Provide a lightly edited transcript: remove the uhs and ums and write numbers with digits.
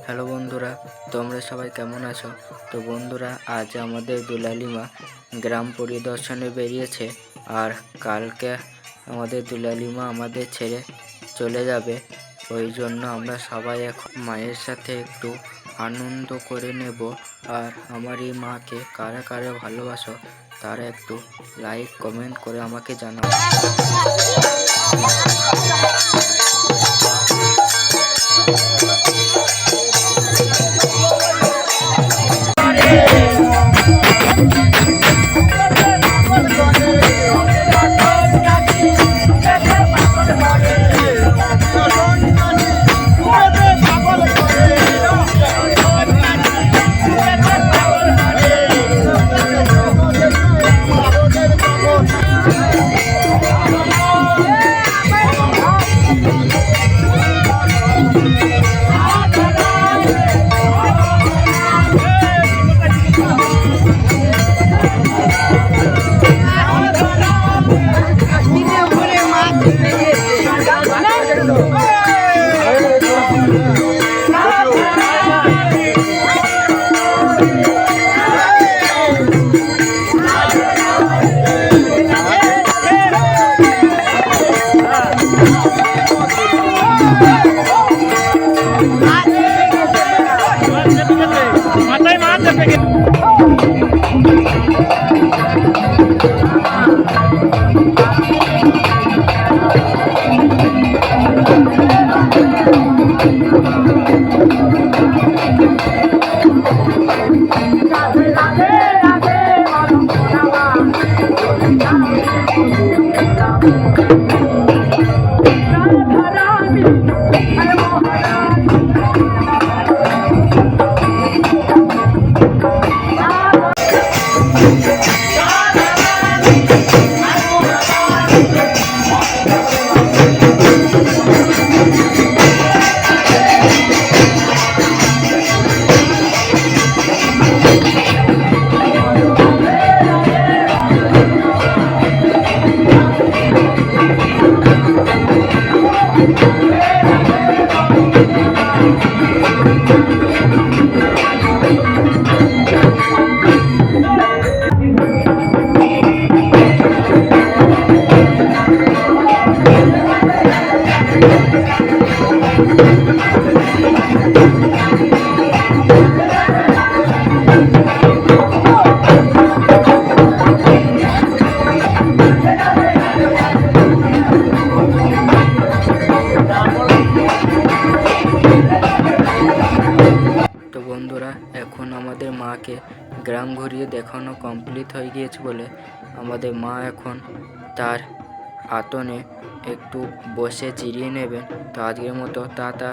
Hello বন্ধুরা, তোমরা সবাই কেমন আছো? তো বন্ধুরা, আজ আমাদের দুলালী মা গ্রাম পরিদর্শনে বেরিয়েছে। আর কালকে আমাদের দুলালী মা আমাদের ছেড়ে চলে যাবে। ওই জন্য আমরা সবাই এখন মায়ের সাথে একটু আনন্দ করে নেব। আর আমার এই মাকে কারা কারা ভালোবাসো তারা একটু লাইক কমেন্ট করে আমাকে জানাও। তো বন্ধুরা, এখন আমাদের মাকে গ্রাম ঘুরিয়ে দেখানো কমপ্লিট হয়ে গিয়েছে বলে আমাদের মা এখন তার আতনে একটু বসে জিরিয়ে নেবেন। তো আজকের মতো টাটা।